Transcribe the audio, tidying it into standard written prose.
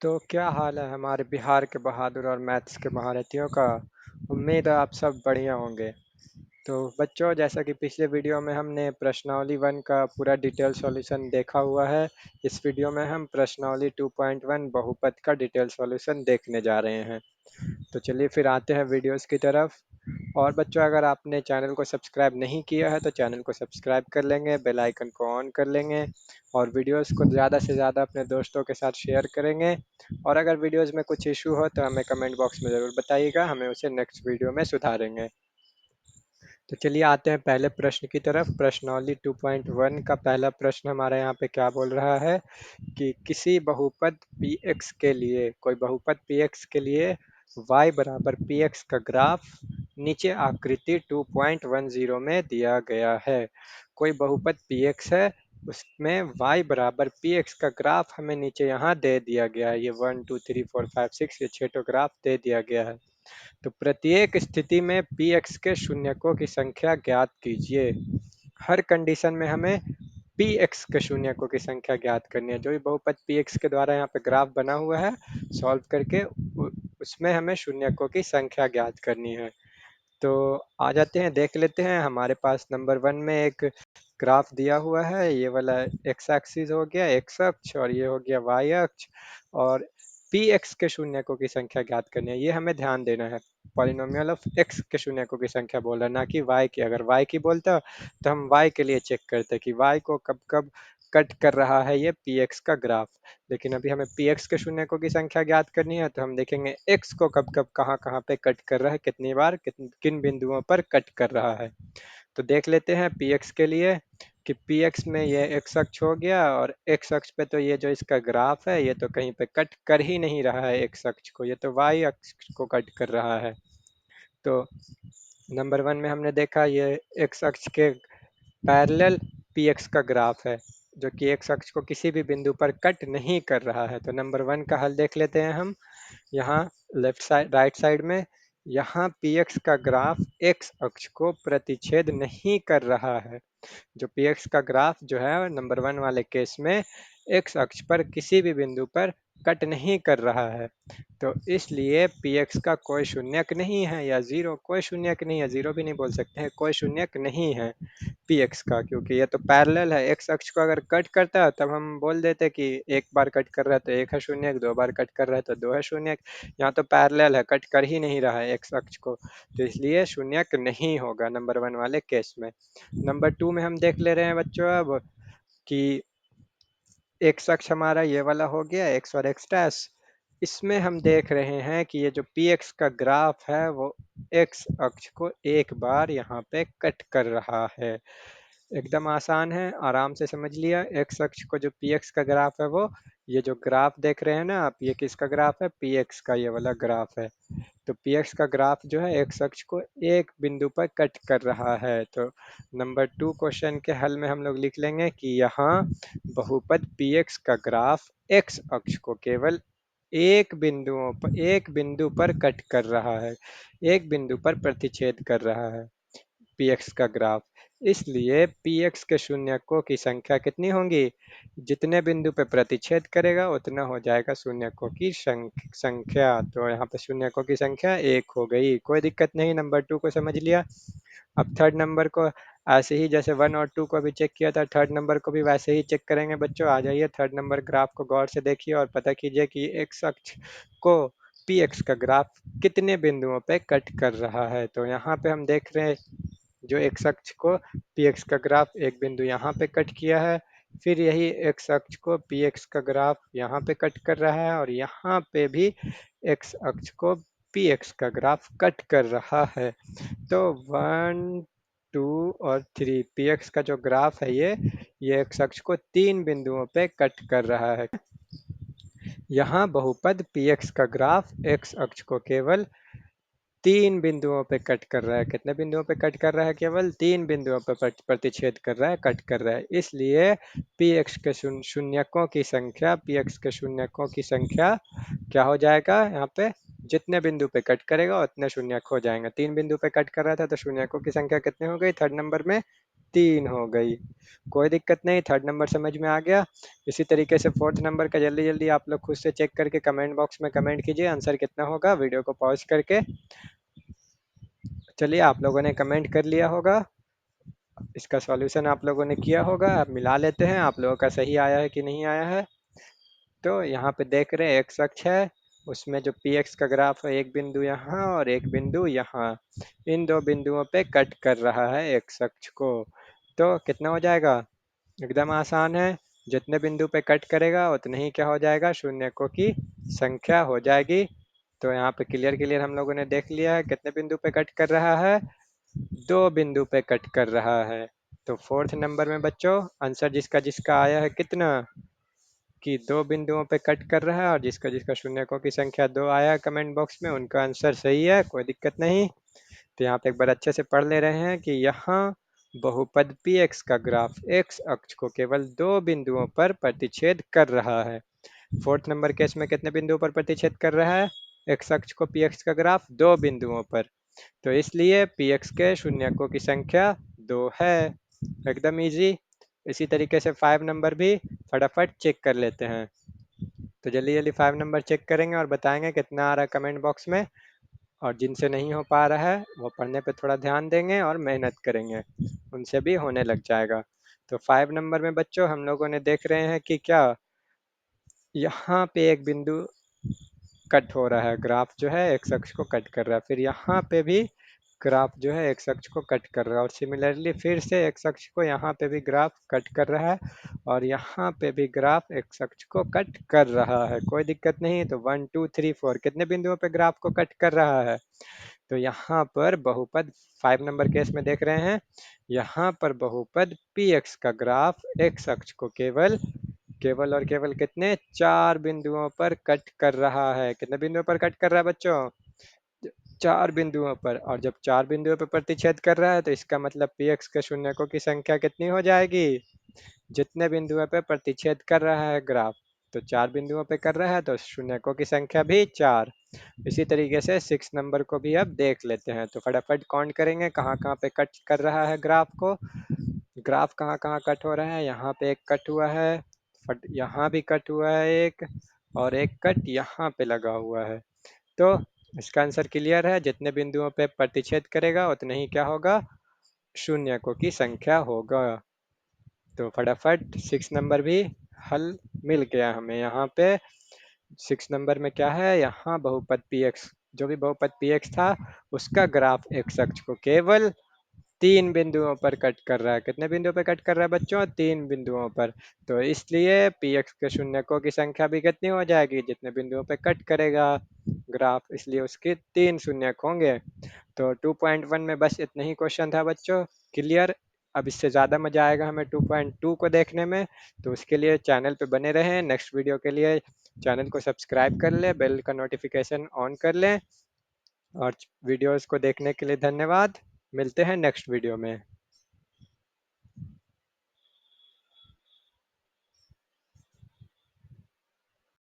तो क्या हाल है हमारे बिहार के बहादुर और मैथ्स के महारथियों का। उम्मीद है आप सब बढ़िया होंगे। तो बच्चों, जैसा कि पिछले वीडियो में हमने प्रश्नावली 1 का पूरा डिटेल सॉल्यूशन देखा हुआ है, इस वीडियो में हम प्रश्नावली 2.1 बहुपद का डिटेल सॉल्यूशन देखने जा रहे हैं। तो चलिए फिर आते हैं वीडियोस की तरफ। और बच्चों, अगर आपने चैनल को सब्सक्राइब नहीं किया है तो चैनल को सब्सक्राइब कर लेंगे, बेल आइकन को ऑन कर लेंगे और वीडियोस को ज़्यादा से ज़्यादा अपने दोस्तों के साथ शेयर करेंगे। और अगर वीडियोस में कुछ इशू हो तो हमें कमेंट बॉक्स में ज़रूर बताइएगा, हमें उसे नेक्स्ट वीडियो में सुधारेंगे। तो चलिए आते हैं पहले प्रश्न की तरफ। प्रश्नावली 2.1 का पहला प्रश्न हमारे यहाँ पे क्या बोल रहा है कि किसी बहुपद px के लिए, कोई बहुपद px के लिए y बराबर px का ग्राफ नीचे आकृति 2.10 में दिया गया है। कोई बहुपद px है, उसमें y बराबर px का ग्राफ हमें नीचे यहाँ दे दिया गया है। ये 1 2 3 4 5 6 ये 6 ग्राफ दे दिया गया है। तो प्रत्येक स्थिति में px के शून्यकों की संख्या ज्ञात कीजिए। हर कंडीशन में हमें px के शून्यकों की संख्या ज्ञात करनी है। जो भी बहुपद px के द्वारा यहाँ पे ग्राफ बना हुआ है, सॉल्व करके उसमें हमें शून्यकों की संख्या ज्ञात करनी है। तो आ जाते हैं, देख लेते हैं। हमारे पास नंबर 1 में एक ग्राफ दिया हुआ है। ये वाला एक्स एक्सिस हो गया, एक्स अक्ष, और ये हो गया वाई अक्ष। और पी एक्स के शून्यकों की संख्या ज्ञात करनी है, ये हमें ध्यान देना है। पॉलिनोमियल ऑफ एक्स के शून्यकों की संख्या बोल रहा है, ना कि वाई की। अगर वाई की बोलता तो हम वाई के लिए चेक करते कि वाई को कब कब कट कर रहा है ये पी एक्स का ग्राफ। लेकिन अभी हमें पी एक्स के शून्यकों की संख्या ज्ञात करनी है, तो हम देखेंगे एक्स को कब कब कहाँ कहाँ पे कट कर रहा है, कितनी बार किन बिंदुओं पर कट कर रहा है। तो देख लेते हैं पी एक्स के लिए कि पी एक्स में ये एक्स अक्ष हो गया, और एक्स अक्ष पे तो ये जो इसका ग्राफ है ये तो कहीं पे कट कर ही नहीं रहा है एक्स अक्ष को, ये तो वाई अक्ष को कट कर रहा है। तो नंबर 1 में हमने देखा ये एक्स अक्ष के पैरेलल पी एक्स का ग्राफ है, जो कि एक्स अक्ष को किसी भी बिंदु पर कट नहीं कर रहा है। तो नंबर 1 का हल देख लेते हैं हम। यहाँ लेफ्ट साइड, राइट साइड में, यहाँ पी एक्स का ग्राफ एक्स अक्ष को प्रतिच्छेद नहीं कर रहा है। जो पी एक्स का ग्राफ जो है नंबर 1 वाले केस में एक्स अक्ष पर किसी भी बिंदु पर कट नहीं कर रहा है। तो इसलिए पी एक्स का कोई शून्यक नहीं है, या जीरो, कोई शून्यक नहीं है, जीरो भी नहीं बोल सकते हैं, कोई शून्यक नहीं है पी एक्स का, क्योंकि ये तो पैरेलल है। एक्स अक्ष को अगर कट करता है तब हम बोल देते कि एक बार कट कर रहा है तो एक है शून्यक, दो बार कट कर रहा है तो दो है शून्यक। यहाँ तो पैरेलल है, कट कर ही नहीं रहा है एक्स अक्ष को, तो इसलिए शून्यक नहीं होगा नंबर 1 वाले केस में। नंबर 2 में हम देख ले रहे हैं बच्चों अब कि एक्स अक्ष हमारा ये वाला हो गया, एक्स और एक्स डैश। इसमें हम देख रहे हैं कि ये जो पी एक्स का ग्राफ है वो एक्स अक्ष को एक बार यहाँ पे कट कर रहा है। एकदम आसान है, आराम से समझ लिया। एक्स अक्ष को जो पी एक्स का ग्राफ है वो, ये जो ग्राफ देख रहे हैं ना आप, ये किसका ग्राफ है? पी एक्स का ये वाला ग्राफ है। तो पी एक्स का ग्राफ जो है एक्स अक्ष को एक बिंदु पर कट कर रहा है। तो नंबर 2 क्वेश्चन के हल में हम लोग लिख लेंगे कि यहाँ बहुपद पी एक्स का ग्राफ एक्स अक्ष को केवल एक बिंदु पर कट कर रहा है, एक बिंदु पर प्रतिच्छेद कर रहा है पी एक्स का ग्राफ। इसलिए पी एक्स के शून्यकों की संख्या कितनी होंगी? जितने बिंदु पे प्रतिच्छेद करेगा उतना हो जाएगा शून्यकों की संख्या। तो यहाँ पे शून्यकों की संख्या एक हो गई, कोई दिक्कत नहीं। नंबर 2 को समझ लिया। अब थर्ड नंबर को ऐसे ही जैसे 1 और 2 को भी चेक किया था, थर्ड नंबर को भी वैसे ही चेक करेंगे बच्चों। आ जाइए, थर्ड नंबर ग्राफ को गौर से देखिए और पता कीजिए कि एक्स अक्ष को पी एक्स का ग्राफ कितने बिंदुओं पे कट कर रहा है। तो यहाँ पे हम देख रहे हैं जो एक्स अक्ष को पी एक्स का ग्राफ एक बिंदु यहाँ पे कट किया है, फिर यही एक्स अक्ष को पी एक्स का ग्राफ यहाँ पे कट कर रहा है, और यहाँ पे भी एक्स अक्ष को पी एक्स का ग्राफ कट कर रहा है। तो 1 2 और 3 पी एक्स का जो ग्राफ है ये एक्स अक्ष को 3 बिंदुओं पे कट कर रहा है। यहाँ बहुपद पी एक्स का ग्राफ एक्स अक्ष को केवल 3 बिंदुओं पे कट कर रहा है। कितने बिंदुओं पे कट कर रहा है? केवल 3 बिंदुओं पे प्रतिच्छेद कर रहा है, कट कर रहा है। इसलिए पी एक्स के शून्यकों की संख्या, पी एक्स के शून्यकों की संख्या क्या हो जाएगा? यहाँ पे जितने बिंदु पे कट करेगा उतने शून्यक हो जाएंगे। 3 बिंदु पे कट कर रहा था तो शून्यकों की संख्या कितनी हो गई थर्ड नंबर में? 3 हो गई। कोई दिक्कत नहीं, थर्ड नंबर समझ में आ गया। इसी तरीके से फोर्थ नंबर का जल्दी जल्दी आप लोग खुद से चेक करके कमेंट बॉक्स में कमेंट कीजिए आंसर कितना होगा, वीडियो को पॉज करके। चलिए, आप लोगों ने कमेंट कर लिया होगा, इसका सॉल्यूशन आप लोगों ने किया होगा। अब मिला लेते हैं आप लोगों का सही आया है कि नहीं आया है। तो यहाँ पे देख रहे हैं एक्स अक्ष है, उसमें जो पी एक्स का ग्राफ है, एक बिंदु यहाँ और एक बिंदु यहाँ, इन दो बिंदुओं पे कट कर रहा है एक्स अक्ष को। तो कितना हो जाएगा? एकदम आसान है, जितने बिंदु पे कट करेगा उतने ही क्या हो जाएगा? शून्यकों की संख्या हो जाएगी। तो यहाँ पे क्लियर क्लियर हम लोगों ने देख लिया है कितने बिंदु पे कट कर रहा है, 2 बिंदु पे कट कर रहा है। तो फोर्थ नंबर में बच्चों आंसर जिसका जिसका आया है कितना, कि 2 बिंदुओं पे कट कर रहा है, और जिसका जिसका शून्यकों की संख्या 2 आया कमेंट बॉक्स में, उनका आंसर सही है, कोई दिक्कत नहीं। तो यहाँ पे एक बार अच्छे से पढ़ ले रहे हैं कि यहाँ बहुपद पी एक्स का ग्राफ एक्स अक्ष को केवल 2 बिंदुओं पर प्रतिच्छेद कर रहा है। फोर्थ नंबर केस में कितने बिंदुओं पर प्रतिच्छेद कर रहा है? एक्स अक्ष को पी एक्स का ग्राफ 2 बिंदुओं पर, तो इसलिए पी एक्स के शून्यकों की संख्या 2 है। एकदम इजी। इसी तरीके से 5 नंबर भी फटाफट चेक कर लेते हैं। तो जल्दी जल्दी 5 नंबर चेक करेंगे और बताएंगे कितना आ रहा है कमेंट बॉक्स में। और जिनसे नहीं हो पा रहा है वो पढ़ने पे थोड़ा ध्यान देंगे और मेहनत करेंगे, उनसे भी होने लग जाएगा। तो 5 नंबर में बच्चों हम लोगों ने देख रहे हैं कि क्या यहाँ पे एक बिंदु कट हो रहा है, ग्राफ जो है एक्स अक्ष को कट कर रहा है, फिर यहाँ पे भी ग्राफ जो है एक्स अक्ष को कट कर रहा है, और सिमिलरली फिर से एक्स अक्ष को यहाँ पे भी ग्राफ कट कर रहा है, और यहाँ पे भी ग्राफ एक्स अक्ष को कट कर रहा है। कोई दिक्कत नहीं। तो 1 2 3 4 कितने बिंदुओं पे ग्राफ को कट कर रहा है? तो यहाँ पर बहुपद 5 नंबर केस में देख रहे हैं, यहाँ पर बहुपद पी एक्स का ग्राफ एक्स अक्ष को केवल केवल और केवल कितने 4 बिंदुओं पर कट कर रहा है। कितने बिंदुओं पर कट कर रहा है बच्चों? 4 बिंदुओं पर। और जब 4 बिंदुओं पर प्रतिच्छेद कर रहा है तो इसका मतलब पी एक्स के शून्यकों की संख्या कितनी हो जाएगी? जितने बिंदुओं पे प्रतिच्छेद कर रहा है ग्राफ, तो 4 बिंदुओं पे कर रहा है तो शून्यकों की संख्या भी 4। इसी तरीके से 6 नंबर को भी अब देख लेते हैं। तो फटाफट काउंट करेंगे कहाँ कहाँ पे कट कर रहा है ग्राफ को। ग्राफ कहाँ कहाँ कट हो रहा है? यहाँ पे एक कट हुआ है, यहाँ भी कट हुआ है एक, और एक कट यहाँ पे लगा हुआ है। तो इसका आंसर क्लियर है, जितने बिंदुओं पे प्रतिच्छेद करेगा उतने ही क्या होगा? शून्यकों की संख्या होगा। तो फटाफट 6 नंबर भी हल मिल गया हमें। यहाँ पे 6 नंबर में क्या है? यहाँ बहुपद पी एक्स, जो भी बहुपद पी एक्स था उसका ग्राफ एक्स अक्ष को केवल 3 बिंदुओं पर कट कर रहा है। कितने बिंदुओं पर कट कर रहा है बच्चों? 3 बिंदुओं पर। तो इसलिए पी एक्स के शून्यकों की संख्या भी कितनी हो जाएगी? जितने बिंदुओं पर कट करेगा ग्राफ, इसलिए उसके 3 शून्यक होंगे। तो 2.1 में बस इतना ही क्वेश्चन था बच्चों, क्लियर। अब इससे ज़्यादा मज़ा आएगा हमें 2.2 को देखने में, तो उसके लिए चैनल पे बने रहें। नेक्स्ट वीडियो के लिए चैनल को सब्सक्राइब कर लें, बेल का नोटिफिकेशन ऑन कर लें, और वीडियोस को देखने के लिए धन्यवाद। मिलते हैं नेक्स्ट वीडियो में।